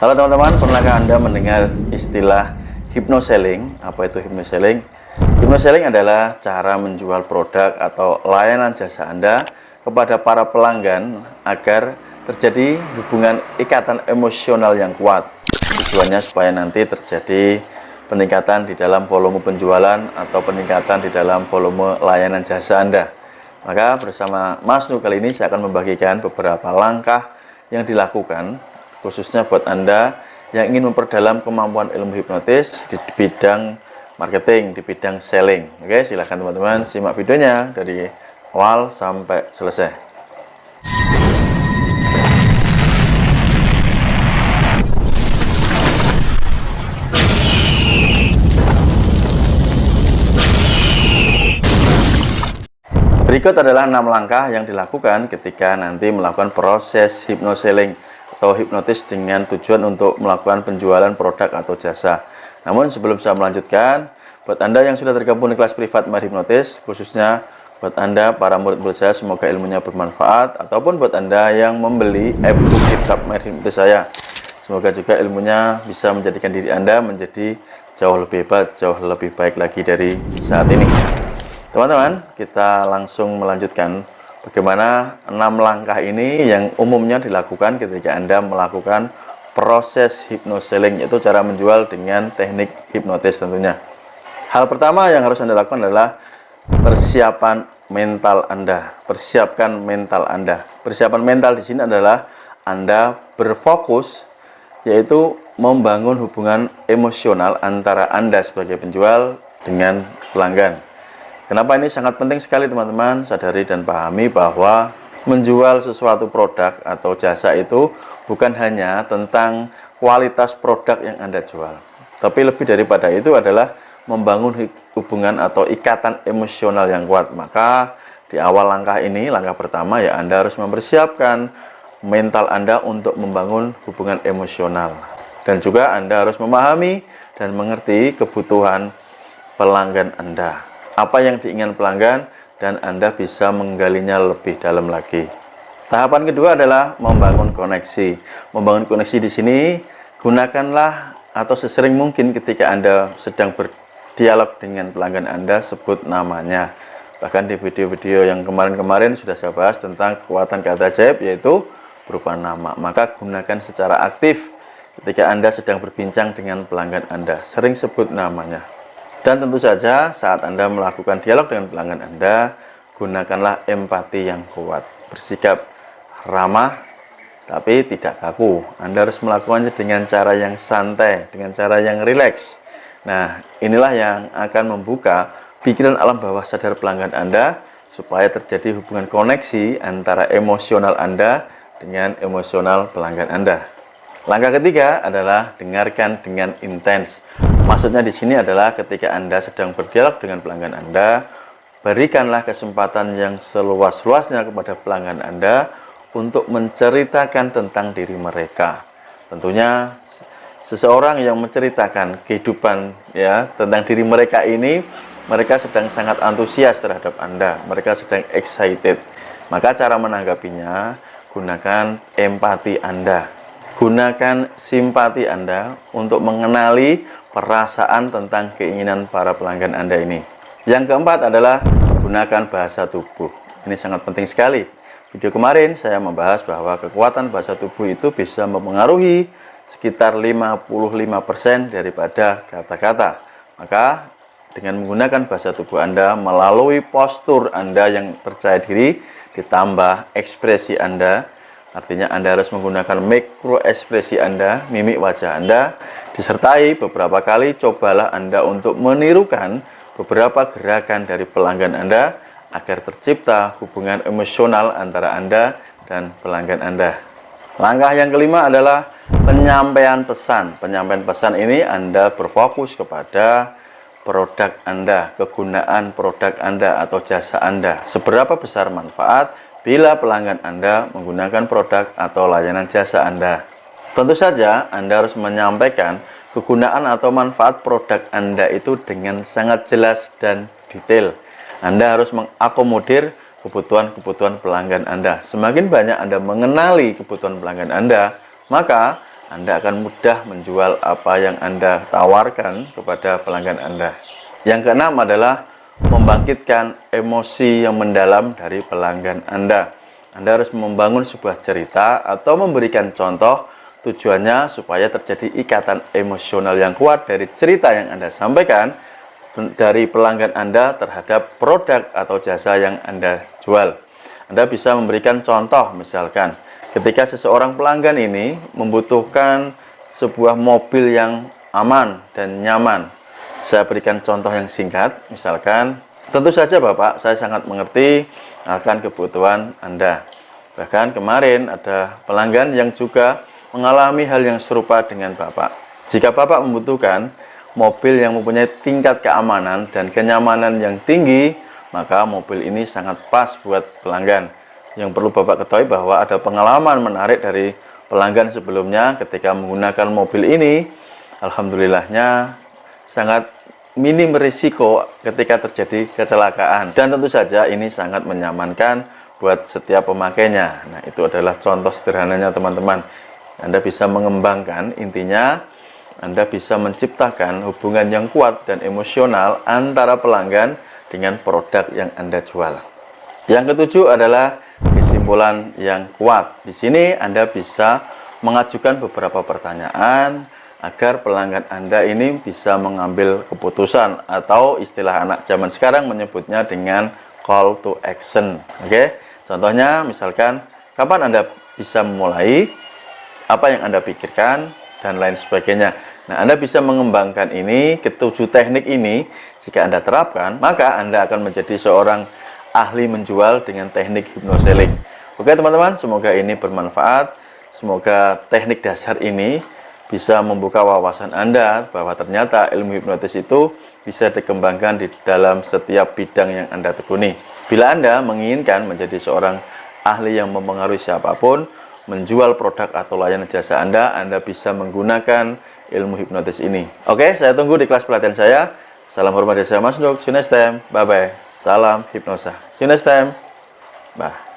Halo teman-teman, pernahkah Anda mendengar istilah hypnoselling? Apa itu hypnoselling? Hypnoselling adalah cara menjual produk atau layanan jasa Anda kepada para pelanggan agar terjadi hubungan ikatan emosional yang kuat. Tujuannya supaya nanti terjadi peningkatan di dalam volume penjualan atau peningkatan di dalam volume layanan jasa Anda. Maka bersama Mas Nu kali ini saya akan membagikan beberapa langkah yang dilakukan khususnya buat Anda yang ingin memperdalam kemampuan ilmu hipnotis di bidang marketing, di bidang selling. Oke, silahkan teman-teman simak videonya dari awal sampai selesai. Berikut adalah 6 langkah yang dilakukan ketika nanti melakukan proses hypnoselling atau hipnotis dengan tujuan untuk melakukan penjualan produk atau jasa. Namun sebelum saya melanjutkan, buat Anda yang sudah tergabung di kelas privat Mahir Hipnotis, khususnya buat Anda para murid-murid saya, semoga ilmunya bermanfaat, ataupun buat Anda yang membeli e-book kitab Mahir Hipnotis saya, semoga juga ilmunya bisa menjadikan diri Anda menjadi jauh lebih hebat, jauh lebih baik lagi dari saat ini. Teman-teman, kita langsung melanjutkan bagaimana 6 langkah ini yang umumnya dilakukan ketika Anda melakukan proses hypnoselling, yaitu cara menjual dengan teknik hipnotis tentunya. Hal pertama yang harus Anda lakukan adalah persiapan mental Anda. Persiapkan mental Anda. Persiapan mental di sini adalah Anda berfokus, yaitu membangun hubungan emosional antara Anda sebagai penjual dengan pelanggan. Kenapa ini sangat penting sekali teman-teman? Sadari dan pahami bahwa menjual sesuatu produk atau jasa itu bukan hanya tentang kualitas produk yang Anda jual, tapi lebih daripada itu adalah membangun hubungan atau ikatan emosional yang kuat. Maka di awal langkah ini, langkah pertama ya Anda harus mempersiapkan mental Anda untuk membangun hubungan emosional. Dan juga Anda harus memahami dan mengerti kebutuhan pelanggan Anda. Apa yang diinginkan pelanggan, dan Anda bisa menggalinya lebih dalam lagi. Tahapan kedua adalah membangun koneksi. Membangun koneksi di sini, gunakanlah atau sesering mungkin ketika Anda sedang berdialog dengan pelanggan Anda, sebut namanya. Bahkan di video-video yang kemarin-kemarin sudah saya bahas tentang kekuatan kata ajaib, yaitu berupa nama. Maka gunakan secara aktif ketika Anda sedang berbincang dengan pelanggan Anda. Sering sebut namanya. Dan tentu saja saat Anda melakukan dialog dengan pelanggan Anda, gunakanlah empati yang kuat. Bersikap ramah tapi tidak kaku. Anda harus melakukannya dengan cara yang santai, dengan cara yang rileks. Nah, inilah yang akan membuka pikiran alam bawah sadar pelanggan Anda supaya terjadi hubungan koneksi antara emosional Anda dengan emosional pelanggan Anda. Langkah ketiga adalah dengarkan dengan intens. Maksudnya di sini adalah ketika Anda sedang berdialog dengan pelanggan Anda, berikanlah kesempatan yang seluas-luasnya kepada pelanggan Anda untuk menceritakan tentang diri mereka. Tentunya seseorang yang menceritakan kehidupan ya tentang diri mereka ini, mereka sedang sangat antusias terhadap Anda, mereka sedang excited. Maka cara menanggapinya, gunakan empati Anda. Gunakan simpati Anda untuk mengenali perasaan tentang keinginan para pelanggan Anda ini. Yang keempat adalah gunakan bahasa tubuh. Ini sangat penting sekali. Video kemarin saya membahas bahwa kekuatan bahasa tubuh itu bisa mempengaruhi sekitar 55% daripada kata-kata. Maka dengan menggunakan bahasa tubuh Anda melalui postur Anda yang percaya diri ditambah ekspresi Anda, artinya Anda harus menggunakan mikro ekspresi Anda, mimik wajah Anda, disertai beberapa kali cobalah Anda untuk menirukan beberapa gerakan dari pelanggan Anda agar tercipta hubungan emosional antara Anda dan pelanggan Anda. Langkah yang kelima adalah penyampaian pesan. Penyampaian pesan ini Anda berfokus kepada produk Anda, kegunaan produk Anda atau jasa Anda. Seberapa besar manfaat bila pelanggan Anda menggunakan produk atau layanan jasa Anda. Tentu saja Anda harus menyampaikan kegunaan atau manfaat produk Anda itu dengan sangat jelas dan detail. Anda harus mengakomodir kebutuhan-kebutuhan pelanggan Anda. Semakin banyak Anda mengenali kebutuhan pelanggan Anda, maka Anda akan mudah menjual apa yang Anda tawarkan kepada pelanggan Anda. Yang keenam adalah membangkitkan emosi yang mendalam dari pelanggan Anda. Anda harus membangun sebuah cerita atau memberikan contoh, tujuannya supaya terjadi ikatan emosional yang kuat dari cerita yang Anda sampaikan dari pelanggan Anda terhadap produk atau jasa yang Anda jual. Anda bisa memberikan contoh, misalkan ketika seseorang pelanggan ini membutuhkan sebuah mobil yang aman dan nyaman. Saya berikan contoh yang singkat, misalkan, tentu saja Bapak, saya sangat mengerti akan kebutuhan Anda. Bahkan kemarin ada pelanggan yang juga mengalami hal yang serupa dengan Bapak. Jika Bapak membutuhkan mobil yang mempunyai tingkat keamanan dan kenyamanan yang tinggi, maka mobil ini sangat pas buat pelanggan. Yang perlu Bapak ketahui bahwa ada pengalaman menarik dari pelanggan sebelumnya ketika menggunakan mobil ini. Alhamdulillahnya sangat minim risiko ketika terjadi kecelakaan. Dan tentu saja ini sangat menyamankan buat setiap pemakainya. Nah, itu adalah contoh sederhananya teman-teman. Anda bisa mengembangkan, intinya Anda bisa menciptakan hubungan yang kuat dan emosional antara pelanggan dengan produk yang Anda jual. Yang ketujuh adalah kesimpulan yang kuat. Di sini Anda bisa mengajukan beberapa pertanyaan agar pelanggan Anda ini bisa mengambil keputusan, atau istilah anak zaman sekarang menyebutnya dengan call to action. Oke? Contohnya misalkan, kapan Anda bisa memulai, apa yang Anda pikirkan, dan lain sebagainya. Nah, Anda bisa mengembangkan ini, ketujuh teknik ini. Jika Anda terapkan, maka Anda akan menjadi seorang ahli menjual dengan teknik hypnoselling. Oke teman-teman, semoga ini bermanfaat. Semoga teknik dasar ini bisa membuka wawasan Anda bahwa ternyata ilmu hipnotis itu bisa dikembangkan di dalam setiap bidang yang Anda tekuni. Bila Anda menginginkan menjadi seorang ahli yang mempengaruhi siapapun, menjual produk atau layanan jasa Anda bisa menggunakan ilmu hipnotis ini. Oke, saya tunggu di kelas pelatihan saya. Salam hormat dari saya Mas Nuk. See you next time. Bye-bye. Salam hipnosa. See you next time. Bye.